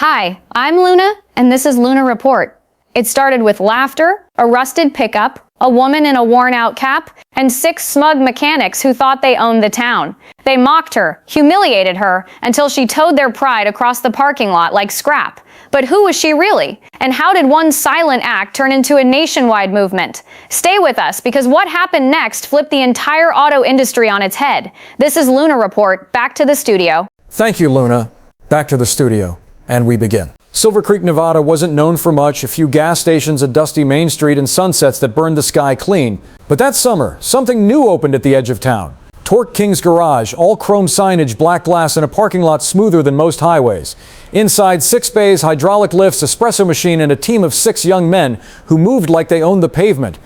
Hi, I'm Luna, and this is Luna Report. It started with laughter, a rusted pickup, a woman in a worn-out cap, and 6 smug mechanics who thought they owned the town. They mocked her, humiliated her, until she towed their pride across the parking lot like scrap. But who was she really? And how did one silent act turn into a nationwide movement? Stay with us, because what happened next flipped the entire auto industry on its head. This is Luna Report. Back to the studio. Thank you, Luna. Back to the studio. And we begin. Silver Creek, Nevada wasn't known for much, a few gas stations, a dusty Main Street, and sunsets that burned the sky clean. But that summer, something new opened at the edge of town. Torque King's Garage, all chrome signage, black glass, and a parking lot smoother than most highways. Inside, 6 bays, hydraulic lifts, espresso machine, and a team of 6 young men who moved like they owned the pavement.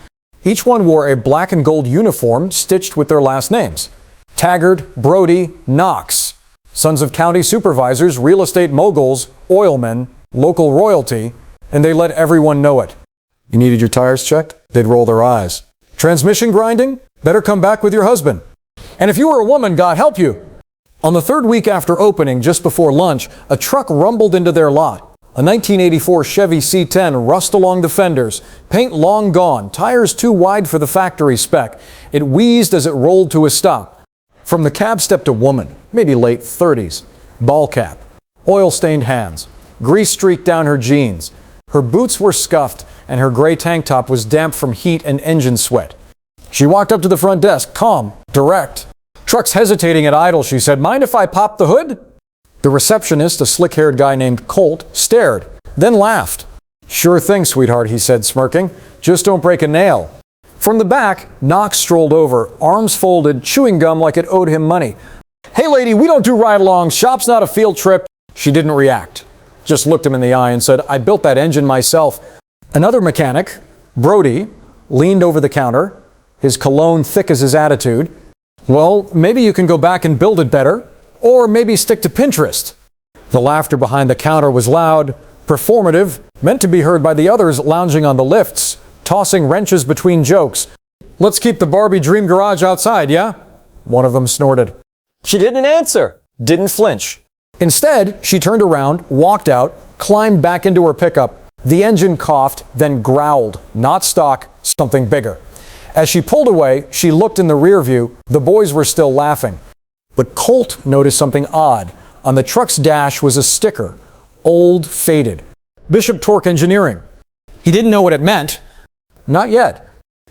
Each one wore a black and gold uniform stitched with their last names. Taggart, Brody, Knox. Sons of county supervisors, real estate moguls, oilmen, local royalty, and they let everyone know it. You needed your tires checked? They'd roll their eyes. Transmission grinding? Better come back with your husband. And if you were a woman, God help you. On the 3rd week after opening, just before lunch, a truck rumbled into their lot. A 1984 Chevy C10 rust along the fenders, paint long gone, tires too wide for the factory spec. It wheezed as it rolled to a stop. From the cab stepped a woman, maybe late 30s, ball cap, oil-stained hands, grease streaked down her jeans. Her boots were scuffed, and her gray tank top was damp from heat and engine sweat. She walked up to the front desk, calm, direct. Truck's hesitating at idle, she said. Mind if I pop the hood? The receptionist, a slick-haired guy named Colt, stared, then laughed. Sure thing, sweetheart, he said, smirking. Just don't break a nail. From the back, Knox strolled over, arms folded, chewing gum like it owed him money. Hey lady, we don't do ride-alongs. Shop's not a field trip. She didn't react. Just looked him in the eye and said, I built that engine myself. Another mechanic, Brody, leaned over the counter, his cologne thick as his attitude. Well, maybe you can go back and build it better, or maybe stick to Pinterest. The laughter behind the counter was loud, performative, meant to be heard by the others lounging on the lifts, tossing wrenches between jokes. Let's keep the Barbie dream garage outside, yeah? One of them snorted. She didn't answer, didn't flinch. Instead, she turned around, walked out, climbed back into her pickup. The engine coughed, then growled. Not stock, something bigger. As she pulled away, she looked in the rear view. The boys were still laughing. But Colt noticed something odd. On the truck's dash was a sticker. Old, faded. Bishop Torque Engineering. He didn't know what it meant. Not yet.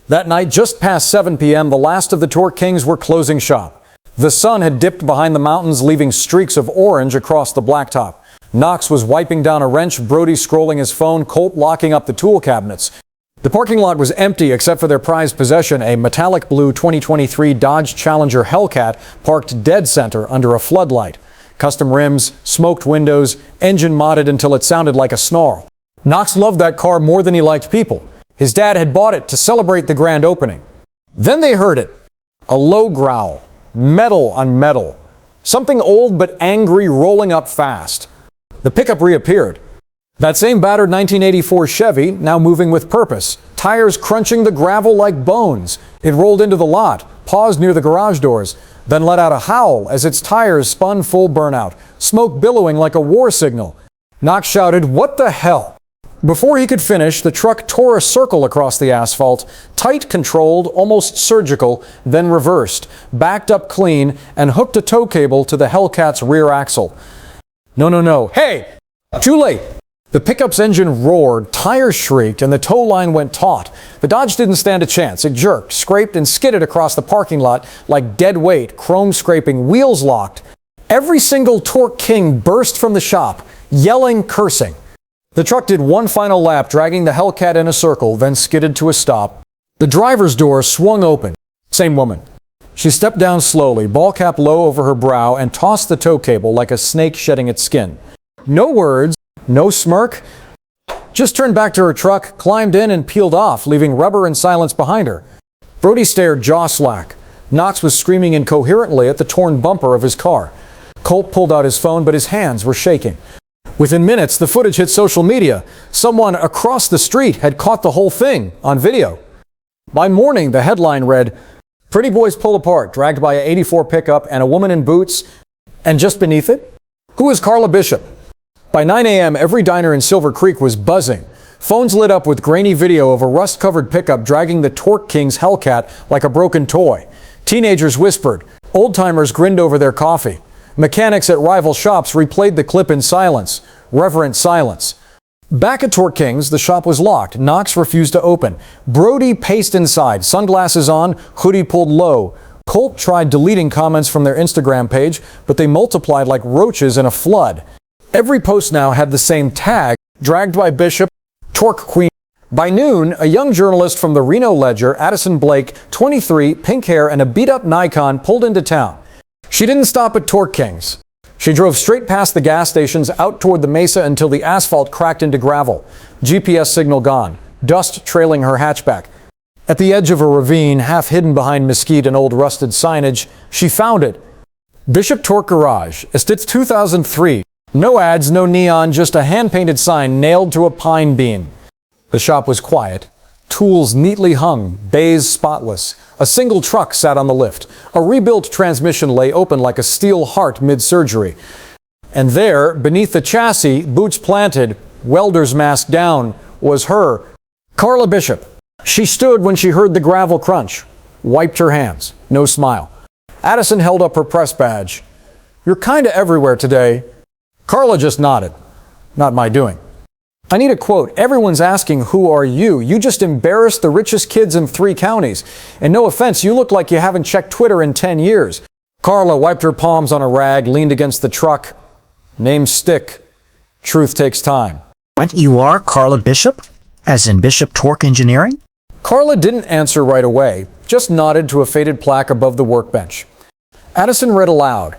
That night, just past 7 p.m., the last of the Torque Kings were closing shop. The sun had dipped behind the mountains, leaving streaks of orange across the blacktop. Knox was wiping down a wrench, Brody scrolling his phone, Colt locking up the tool cabinets. The parking lot was empty except for their prized possession, a metallic blue 2023 Dodge Challenger Hellcat parked dead center under a floodlight. Custom rims, smoked windows, engine modded until it sounded like a snarl. Knox loved that car more than he liked people. His dad had bought it to celebrate the grand opening. Then they heard it. A low growl. Metal on metal. Something old but angry rolling up fast. The pickup reappeared. That same battered 1984 Chevy, now moving with purpose. Tires crunching the gravel like bones. It rolled into the lot, paused near the garage doors, then let out a howl as its tires spun full burnout, smoke billowing like a war signal. Knox shouted, "What the hell?" Before he could finish, the truck tore a circle across the asphalt, tight, controlled, almost surgical, then reversed, backed up clean, and hooked a tow cable to the Hellcat's rear axle. No. Hey! Too late! The pickup's engine roared, tires shrieked, and the tow line went taut. The Dodge didn't stand a chance. It jerked, scraped, and skidded across the parking lot like dead weight, chrome scraping, wheels locked. Every single Torque King burst from the shop, yelling, cursing. The truck did one final lap, dragging the Hellcat in a circle, then skidded to a stop. The driver's door swung open. Same woman. She stepped down slowly, ball cap low over her brow, and tossed the tow cable like a snake shedding its skin. No words, no smirk. Just turned back to her truck, climbed in, and peeled off, leaving rubber and silence behind her. Brody stared, jaw slack. Knox was screaming incoherently at the torn bumper of his car. Colt pulled out his phone, but his hands were shaking. Within minutes, the footage hit social media. Someone across the street had caught the whole thing on video. By morning, the headline read, "Pretty boys pull apart, dragged by a '84 pickup and a woman in boots." And just beneath it, who is Carla Bishop? By 9 a.m., every diner in Silver Creek was buzzing. Phones lit up with grainy video of a rust-covered pickup dragging the Torque King's Hellcat like a broken toy. Teenagers whispered. Old-timers grinned over their coffee. Mechanics at rival shops replayed the clip in silence. Reverent silence. Back at Torque King's, the shop was locked. Knox refused to open. Brody paced inside, sunglasses on, hoodie pulled low. Colt tried deleting comments from their Instagram page, but they multiplied like roaches in a flood. Every post now had the same tag, dragged by Bishop, Torque Queen. By noon, a young journalist from the Reno Ledger, Addison Blake, 23, pink hair, and a beat-up Nikon pulled into town. She didn't stop at Torque King's. She drove straight past the gas stations out toward the mesa until the asphalt cracked into gravel. GPS signal gone. Dust trailing her hatchback. At the edge of a ravine, half hidden behind mesquite and old rusted signage, she found it. Bishop Torque Garage. It's 2003. No ads, no neon, just a hand-painted sign nailed to a pine beam. The shop was quiet. Tools neatly hung, bays spotless. A single truck sat on the lift. A rebuilt transmission lay open like a steel heart mid-surgery. And there, beneath the chassis, boots planted, welder's mask down, was her, Carla Bishop. She stood when she heard the gravel crunch. Wiped her hands. No smile. Addison held up her press badge. "You're kinda everywhere today." Carla just nodded. "Not my doing." "I need a quote. Everyone's asking, who are you? You just embarrassed the richest kids in 3 counties. And no offense, you look like you haven't checked Twitter in 10 years. Carla wiped her palms on a rag, leaned against the truck. "Names stick. Truth takes time." What, you are Carla Bishop? As in Bishop Torque Engineering? Carla didn't answer right away, just nodded to a faded plaque above the workbench. Addison read aloud.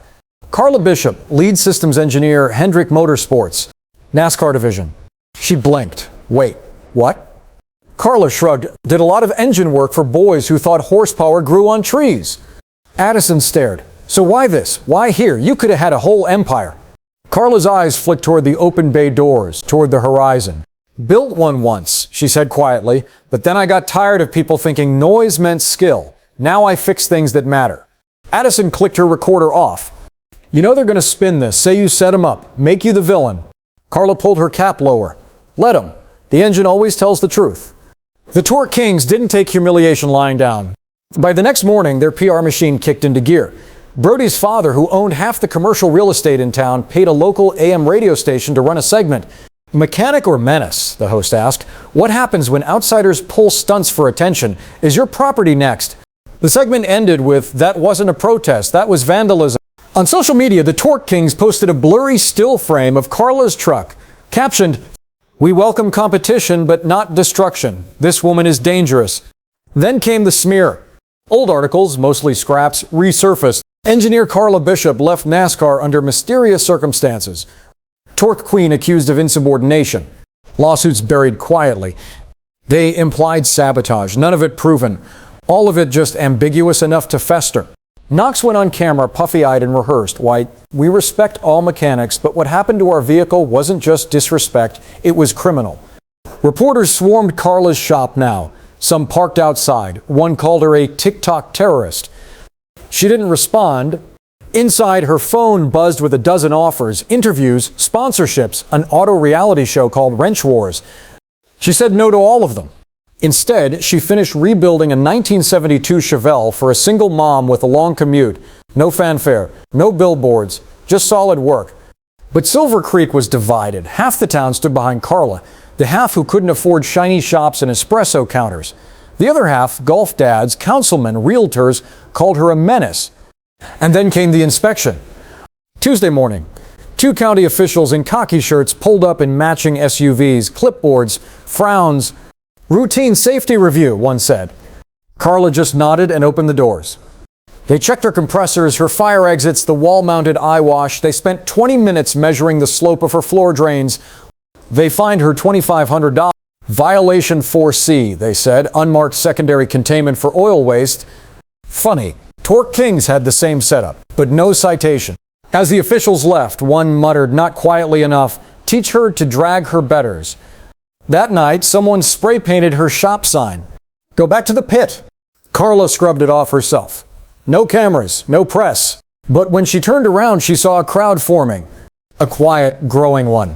"Carla Bishop, lead systems engineer, Hendrick Motorsports, NASCAR division." She blinked. "Wait, what?" Carla shrugged. "Did a lot of engine work for boys who thought horsepower grew on trees." Addison stared. "So why this? Why here? You could have had a whole empire." Carla's eyes flicked toward the open bay doors, toward the horizon. "Built one once," she said quietly, "but then I got tired of people thinking noise meant skill. Now I fix things that matter." Addison clicked her recorder off. "You know they're going to spin this, say you set 'em up, make you the villain." Carla pulled her cap lower. "Let 'em. The engine always tells the truth." The Torque Kings didn't take humiliation lying down. By the next morning, their PR machine kicked into gear. Brody's father, who owned half the commercial real estate in town, paid a local AM radio station to run a segment. "Mechanic or menace?" the host asked. "What happens when outsiders pull stunts for attention? Is your property next?" The segment ended with, "That wasn't a protest, that was vandalism." On social media, the Torque Kings posted a blurry still frame of Carla's truck, captioned, "We welcome competition, but not destruction. This woman is dangerous." Then came the smear. Old articles, mostly scraps, resurfaced. Engineer Carla Bishop left NASCAR under mysterious circumstances. Torque Queen accused of insubordination. Lawsuits buried quietly. They implied sabotage, none of it proven. All of it just ambiguous enough to fester. Knox went on camera, puffy-eyed, and rehearsed. "Why, we respect all mechanics, but what happened to our vehicle wasn't just disrespect, it was criminal." Reporters swarmed Carla's shop now. Some parked outside. One called her a TikTok terrorist. She didn't respond. Inside, her phone buzzed with a dozen offers, interviews, sponsorships, an auto reality show called Wrench Wars. She said no to all of them. Instead, she finished rebuilding a 1972 Chevelle for a single mom with a long commute. No fanfare, no billboards, just solid work. But Silver Creek was divided. Half the town stood behind Carla, the half who couldn't afford shiny shops and espresso counters. The other half, golf dads, councilmen, realtors, called her a menace. And then came the inspection. Tuesday morning, 2 county officials in khaki shirts pulled up in matching SUVs, clipboards, frowns. "Routine safety review," one said. Carla just nodded and opened the doors. They checked her compressors, her fire exits, the wall-mounted eye wash. They spent 20 minutes measuring the slope of her floor drains. They fined her $2,500. Violation 4C, they said, unmarked secondary containment for oil waste. Funny, Torque Kings had the same setup, but no citation. As the officials left, one muttered, not quietly enough, "Teach her to drag her betters." That night, someone spray-painted her shop sign. "Go back to the pit." Carla scrubbed it off herself. No cameras, no press. But when she turned around, she saw a crowd forming. a quiet, growing one.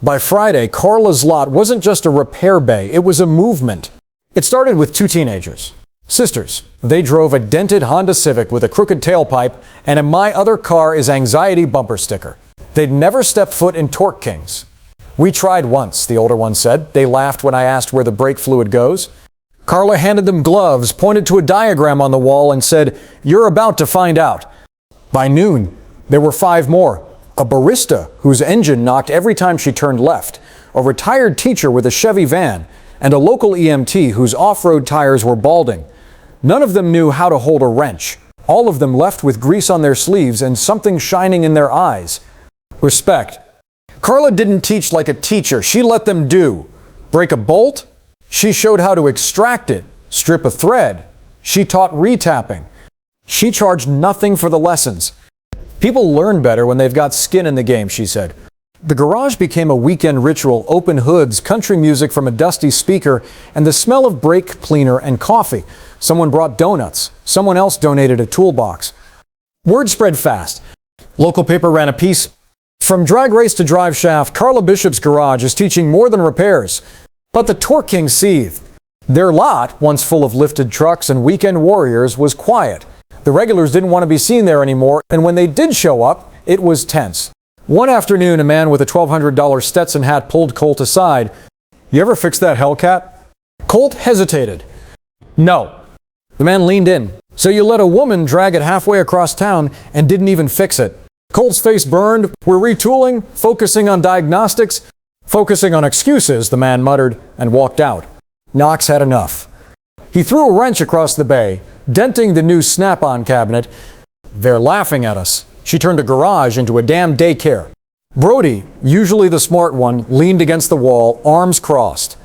By Friday, Carla's lot wasn't just a repair bay, it was a movement. It started with two teenagers. Sisters. They drove a dented Honda Civic with a crooked tailpipe and a "My Other Car is Anxiety" bumper sticker. They'd never stepped foot in Torque Kings. "We tried once," the older one said. They laughed when I asked where the brake fluid goes. Carla handed them gloves, pointed to a diagram on the wall, and said, "You're about to find out." By noon, there were 5 more. A barista whose engine knocked every time she turned left, a retired teacher with a Chevy van, and a local EMT whose off-road tires were balding. None of them knew how to hold a wrench. All of them left with grease on their sleeves and something shining in their eyes. Respect. Carla didn't teach like a teacher. She let them do. Break a bolt? She showed how to extract it. Strip a thread? She taught retapping. She charged nothing for the lessons. People learn better when they've got skin in the game, she said. The garage became a weekend ritual: open hoods, country music from a dusty speaker, and the smell of brake cleaner and coffee. Someone brought donuts. Someone else donated a toolbox. Word spread fast. Local paper ran a piece. From drag race to drive shaft, Carla Bishop's garage is teaching more than repairs. But the Torque Kings seethed. Their lot, once full of lifted trucks and weekend warriors, was quiet. The regulars didn't want to be seen there anymore, and when they did show up, it was tense. One afternoon, a man with a $1,200 Stetson hat pulled Colt aside. "You ever fix that Hellcat?" Colt hesitated. "No." The man leaned in. "So you let a woman drag it halfway across town and didn't even fix it?" Colt's face burned. "We're retooling, focusing on diagnostics, focusing on excuses," the man muttered and walked out. Knox had enough. He threw a wrench across the bay, denting the new Snap-on cabinet. "They're laughing at us." She turned a garage into a damn daycare. Brody, usually the smart one, leaned against the wall, arms crossed.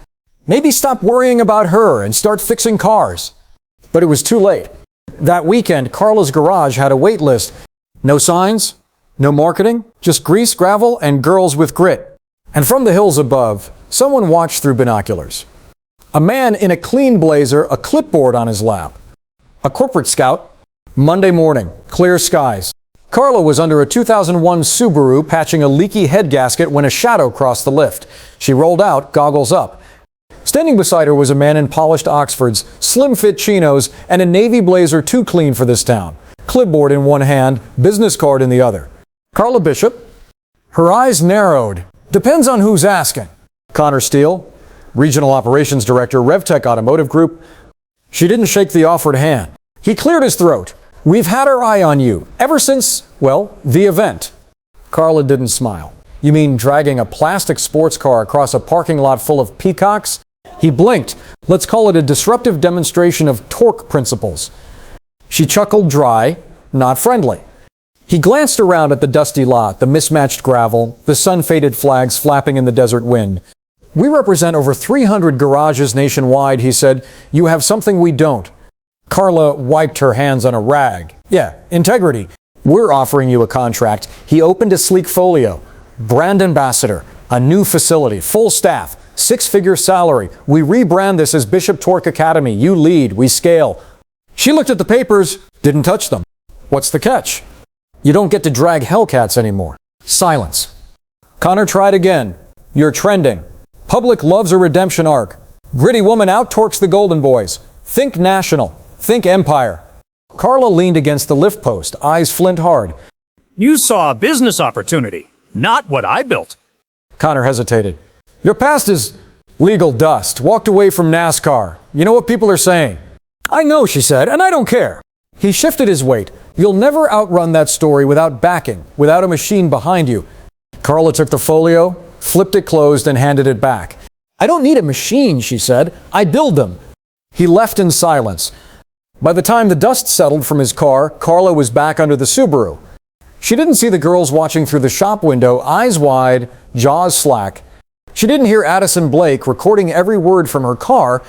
Maybe stop worrying about her and start fixing cars. But it was too late. That weekend, Carla's garage had a wait list. No signs, no marketing, just grease, gravel, and girls with grit. And from the hills above, someone watched through binoculars. A man in a clean blazer, a clipboard on his lap. A corporate scout. Monday morning, clear skies. Carla was under a 2001 Subaru patching a leaky head gasket when a shadow crossed the lift. She rolled out, goggles up. Standing beside her was a man in polished Oxfords, slim-fit chinos, and a navy blazer too clean for this town. Clipboard in one hand, business card in the other. Carla Bishop. Her eyes narrowed. Depends on who's asking. Connor Steele, Regional Operations Director, RevTech Automotive Group. She didn't shake the offered hand. He cleared his throat. "We've had our eye on you, ever since, well, the event." Carla didn't smile. "You mean dragging a plastic sports car across a parking lot full of peacocks?" He blinked. "Let's call it a disruptive demonstration of torque principles." She chuckled dry, not friendly. He glanced around at the dusty lot, the mismatched gravel, the sun-faded flags flapping in the desert wind. "We represent over 300 garages nationwide," he said. "You have something we don't." Carla wiped her hands on a rag. "Yeah, integrity. We're offering you a contract." He opened a sleek folio. "Brand ambassador, a new facility, full staff, 6-figure salary. We rebrand this as Bishop Torque Academy. You lead, we scale." She looked at the papers, didn't touch them. "What's the catch?" "You don't get to drag Hellcats anymore." Silence. Connor tried again. "You're trending. Public loves a redemption arc. Gritty woman out-torques the Golden Boys. Think national. Think empire." Carla leaned against the lift post, eyes flint hard. You saw a business opportunity, not what I built. Connor hesitated. "Your past is legal dust. Walked away from NASCAR. You know what people are saying." "I know," she said, "and I don't care." He shifted his weight. "You'll never outrun that story without backing, without a machine behind you." Carla took the folio, flipped it closed, and handed it back. "I don't need a machine," she said. "I build them." He left in silence. By the time the dust settled from his car, Carla was back under the Subaru. She didn't see the girls watching through the shop window, eyes wide, jaws slack. She didn't hear Addison Blake recording every word from her car.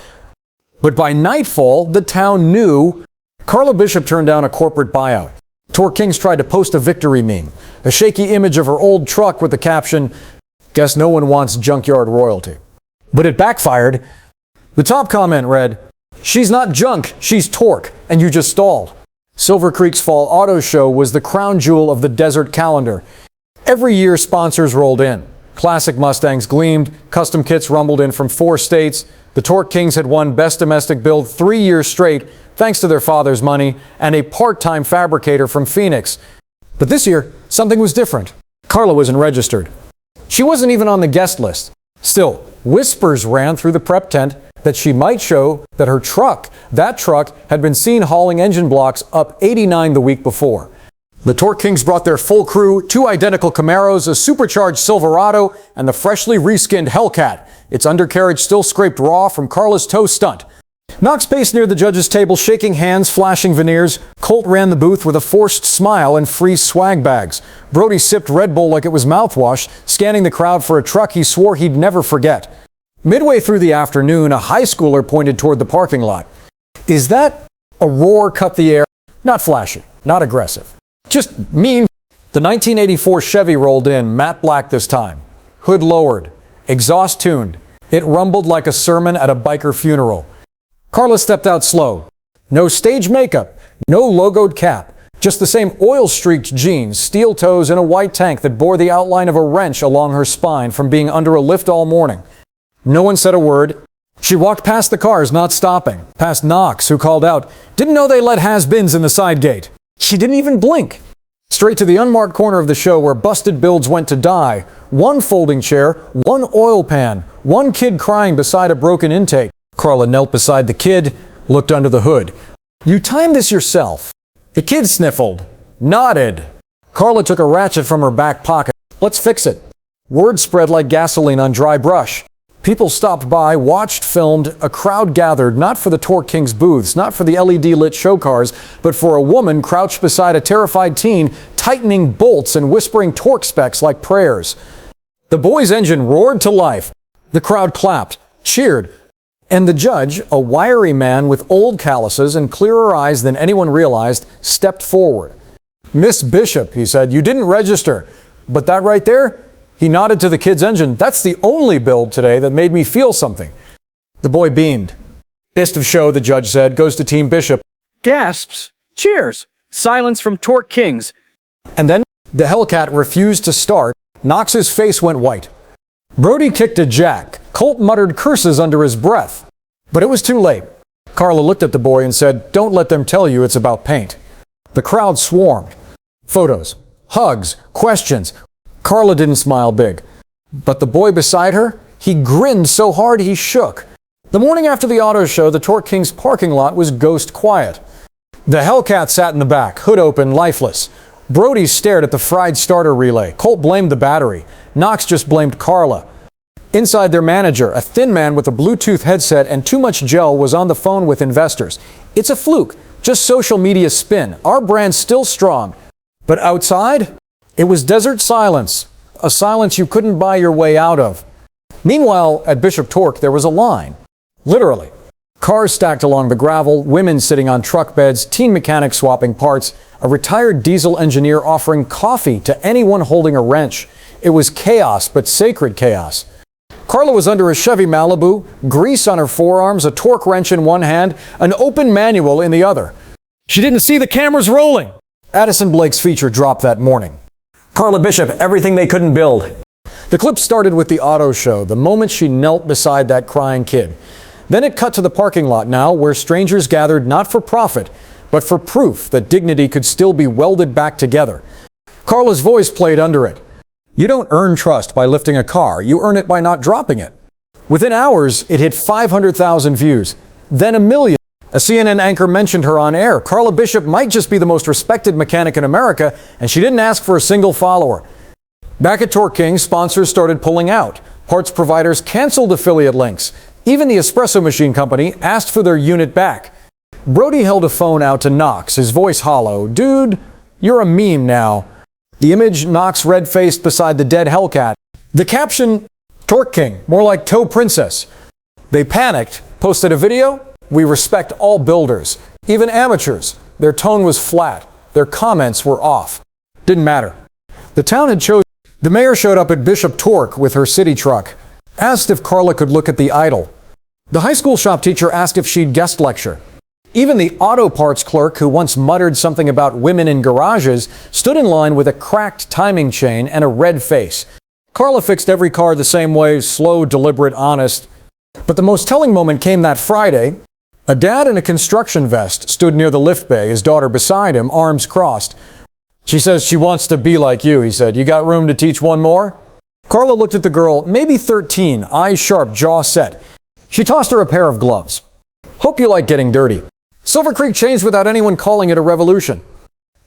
But by nightfall, the town knew. Carla Bishop turned down a corporate buyout. Torque Kings tried to post a victory meme, a shaky image of her old truck with the caption, "Guess no one wants junkyard royalty." But it backfired. The top comment read, "She's not junk, she's torque, and you just stalled." Silver Creek's Fall Auto Show was the crown jewel of the desert calendar. Every year, sponsors rolled in. Classic Mustangs gleamed, custom kits rumbled in from 4 states. The Torque Kings had won Best Domestic Build 3 years straight, thanks to their father's money and a part-time fabricator from Phoenix. But this year, something was different. Carla wasn't registered. She wasn't even on the guest list. Still, whispers ran through the prep tent that she might show that her truck, had been seen hauling engine blocks up 89 the week before. The Torque Kings brought their full crew, 2 identical Camaros, a supercharged Silverado, and the freshly reskinned Hellcat, its undercarriage still scraped raw from Carla's toe stunt. Knox paced near the judge's table, shaking hands, flashing veneers. Colt ran the booth with a forced smile and free swag bags. Brody sipped Red Bull like it was mouthwash, scanning the crowd for a truck he swore he'd never forget. Midway through the afternoon, a high schooler pointed toward the parking lot. "Is that?" A roar cut the air. Not flashy, not aggressive. Just mean. The 1984 Chevy rolled in, matte black this time. Hood lowered, exhaust tuned. It rumbled like a sermon at a biker funeral. Carla stepped out slow. No stage makeup, no logoed cap, just the same oil-streaked jeans, steel toes, and a white tank that bore the outline of a wrench along her spine from being under a lift all morning. No one said a word. She walked past the cars, not stopping, past Knox, who called out, "Didn't know they let has-beens in the side gate." She didn't even blink. Straight to the unmarked corner of the show where busted builds went to die. 1 folding chair, 1 oil pan, 1 kid crying beside a broken intake. Carla knelt beside the kid, looked under the hood. "You timed this yourself." The kid sniffled, nodded. Carla took a ratchet from her back pocket. "Let's fix it." Word spread like gasoline on dry brush. People stopped by, watched, filmed. A crowd gathered, not for the Torque Kings booths, not for the LED-lit show cars, but for a woman crouched beside a terrified teen, tightening bolts and whispering torque specs like prayers. The boy's engine roared to life. The crowd clapped, cheered. And the judge, a wiry man with old calluses and clearer eyes than anyone realized, stepped forward. "Miss Bishop," he said, "you didn't register. But that right there?" He nodded to the kid's engine. "That's the only build today that made me feel something." The boy beamed. "Best of show," the judge said, "goes to Team Bishop." Gasps, cheers, silence from Torque Kings. And then the Hellcat refused to start. Knox's face went white. Brody kicked a jack. Colt muttered curses under his breath. But it was too late. Carla looked at the boy and said, "Don't let them tell you it's about paint." The crowd swarmed. Photos, hugs, questions. Carla didn't smile big. But the boy beside her, he grinned so hard he shook. The morning after the auto show, the Torque Kings parking lot was ghost quiet. The Hellcat sat in the back, hood open, lifeless. Brody stared at the fried starter relay. Colt blamed the battery. Knox just blamed Carla. Inside, their manager, a thin man with a Bluetooth headset and too much gel, was on the phone with investors. "It's a fluke, just social media spin. Our brand's still strong." But outside, it was desert silence, a silence you couldn't buy your way out of. Meanwhile, at Bishop Torque, there was a line. Literally. Cars stacked along the gravel, women sitting on truck beds, teen mechanics swapping parts, a retired diesel engineer offering coffee to anyone holding a wrench. It was chaos, but sacred chaos. Carla was under a Chevy Malibu, grease on her forearms, a torque wrench in one hand, an open manual in the other. She didn't see the cameras rolling. Addison Blake's feature dropped that morning. Carla Bishop, everything they couldn't build. The clip started with the auto show, the moment she knelt beside that crying kid. Then it cut to the parking lot now, where strangers gathered not for profit, but for proof that dignity could still be welded back together. Carla's voice played under it. "You don't earn trust by lifting a car, you earn it by not dropping it." Within hours, it hit 500,000 views, then 1 million. A CNN anchor mentioned her on air. Carla Bishop might just be the most respected mechanic in America, and she didn't ask for a single follower. Back at Torque King, sponsors started pulling out. Parts providers canceled affiliate links. Even the espresso machine company asked for their unit back. Brody held a phone out to Knox, his voice hollow. "Dude, you're a meme now." The image, Knox red-faced beside the dead Hellcat. The caption, "Torque King, more like Toe Princess." They panicked, posted a video. "We respect all builders, even amateurs." Their tone was flat. Their comments were off. Didn't matter. The town had chosen. The mayor showed up at Bishop Torque with her city truck. Asked if Carla could look at the idol. The high school shop teacher asked if she'd guest lecture. Even the auto parts clerk who once muttered something about women in garages stood in line with a cracked timing chain and a red face. Carla fixed every car the same way, slow, deliberate, honest. But the most telling moment came that Friday. A dad in a construction vest stood near the lift bay, his daughter beside him, arms crossed. "She says she wants to be like you," he said. "You got room to teach one more?" Carla looked at the girl, maybe 13, eyes sharp, jaw set. She tossed her a pair of gloves. "Hope you like getting dirty." Silver Creek changed without anyone calling it a revolution.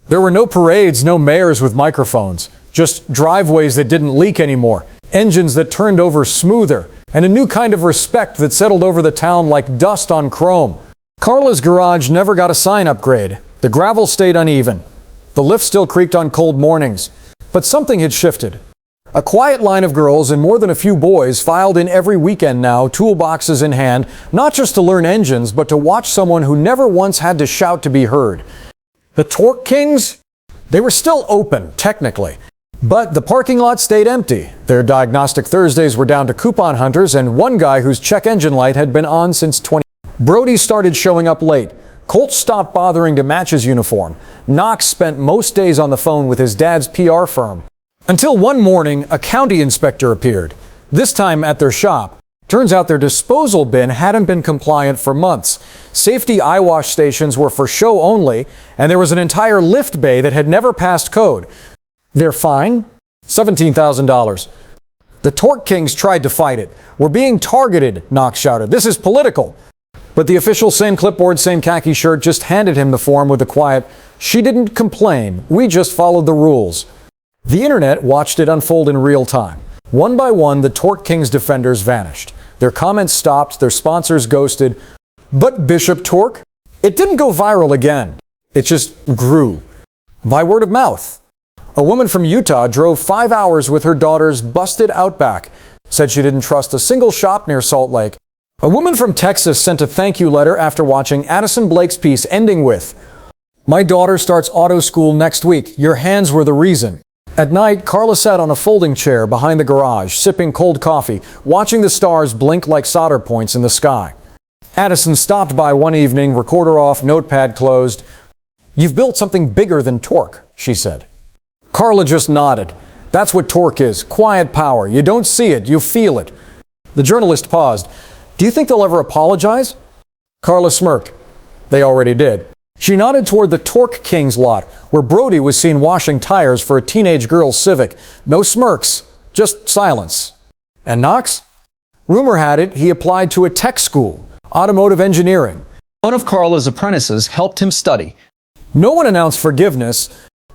There were no parades, no mayors with microphones, just driveways that didn't leak anymore, engines that turned over smoother, and a new kind of respect that settled over the town like dust on chrome. Carla's garage never got a sign upgrade. The gravel stayed uneven. The lift still creaked on cold mornings. But something had shifted. A quiet line of girls and more than a few boys filed in every weekend now, toolboxes in hand, not just to learn engines, but to watch someone who never once had to shout to be heard. The Torque Kings? They were still open, technically. But the parking lot stayed empty. Their diagnostic Thursdays were down to coupon hunters and one guy whose check engine light had been on since 20. Brody started showing up late. Colt stopped bothering to match his uniform. Knox spent most days on the phone with his dad's PR firm. Until one morning, a county inspector appeared, this time at their shop. Turns out their disposal bin hadn't been compliant for months. Safety eyewash stations were for show only, and there was an entire lift bay that had never passed code. Their fine? $17,000. The Torque Kings tried to fight it. "We're being targeted," Knox shouted. "This is political." But the official, same clipboard, same khaki shirt, just handed him the form with a quiet, "She didn't complain. We just followed the rules." The internet watched it unfold in real time. One by one, the Torque Kings defenders vanished. Their comments stopped, their sponsors ghosted. But Bishop Torque? It didn't go viral again. It just grew. By word of mouth. A woman from Utah drove 5 hours with her daughter's busted Outback. Said she didn't trust a single shop near Salt Lake. A woman from Texas sent a thank you letter after watching Addison Blake's piece ending with, "My daughter starts auto school next week. Your hands were the reason." At night, Carla sat on a folding chair behind the garage, sipping cold coffee, watching the stars blink like solder points in the sky. Addison stopped by one evening, recorder off, notepad closed. "You've built something bigger than Torque," she said. Carla just nodded. "That's what Torque is. Quiet power. You don't see it, you feel it." The journalist paused. "Do you think they'll ever apologize?" Carla smirked. "They already did." She nodded toward the Torque Kings lot, where Brody was seen washing tires for a teenage girl's Civic. No smirks, just silence. And Knox? Rumor had it he applied to a tech school, automotive engineering. One of Carla's apprentices helped him study. No one announced forgiveness,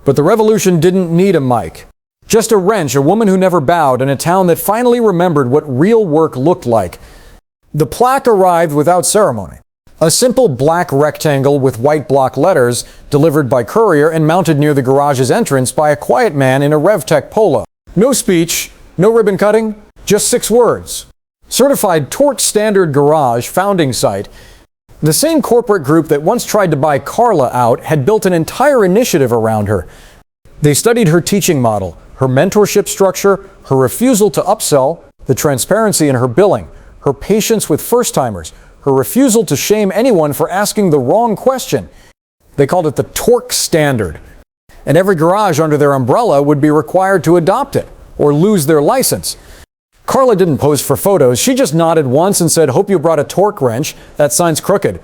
but the revolution didn't need a mic. Just a wrench, a woman who never bowed, and a town that finally remembered what real work looked like. The plaque arrived without ceremony. A simple black rectangle with white block letters, delivered by courier and mounted near the garage's entrance by a quiet man in a RevTech polo. No speech, no ribbon cutting, just 6 words. Certified Torque Standard Garage Founding Site. The same corporate group that once tried to buy Carla out had built an entire initiative around her. They studied her teaching model, her mentorship structure, her refusal to upsell, the transparency in her billing, her patience with first-timers, her refusal to shame anyone for asking the wrong question. They called it the Torque Standard. And every garage under their umbrella would be required to adopt it or lose their license. Carla didn't pose for photos. She just nodded once and said, "Hope you brought a torque wrench. That sign's crooked."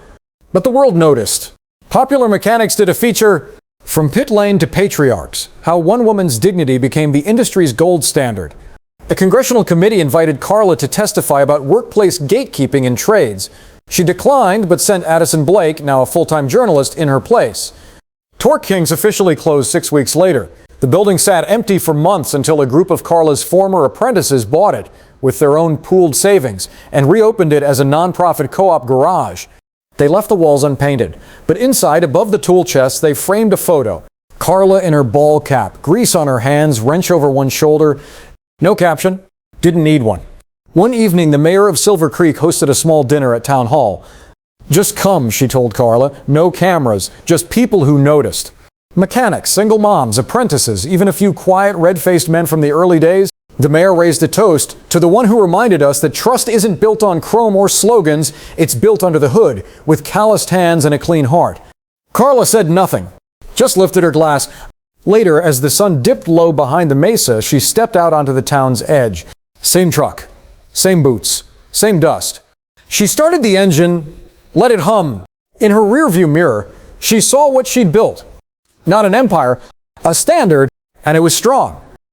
But the world noticed. Popular Mechanics did a feature, From Pit Lane to Patriarchs, How One Woman's Dignity Became the Industry's Gold Standard. A congressional committee invited Carla to testify about workplace gatekeeping in trades. She declined, but sent Addison Blake, now a full-time journalist, in her place. Torque Kings officially closed 6 weeks later. The building sat empty for months until a group of Carla's former apprentices bought it with their own pooled savings and reopened it as a nonprofit co-op garage. They left the walls unpainted, but inside, above the tool chest, they framed a photo. Carla in her ball cap, grease on her hands, wrench over one shoulder. No caption. Didn't need one. One evening, the mayor of Silver Creek hosted a small dinner at Town Hall. "Just come," she told Carla. "No cameras, just people who noticed." Mechanics, single moms, apprentices, even a few quiet, red-faced men from the early days. The mayor raised a toast to the one who reminded us that trust isn't built on chrome or slogans, it's built under the hood, with calloused hands and a clean heart. Carla said nothing, just lifted her glass. Later, as the sun dipped low behind the mesa, she stepped out onto the town's edge. Same truck, same boots, same dust. She started the engine, let it hum. In her rearview mirror, she saw what she'd built. Not an empire, a standard, and it was strong.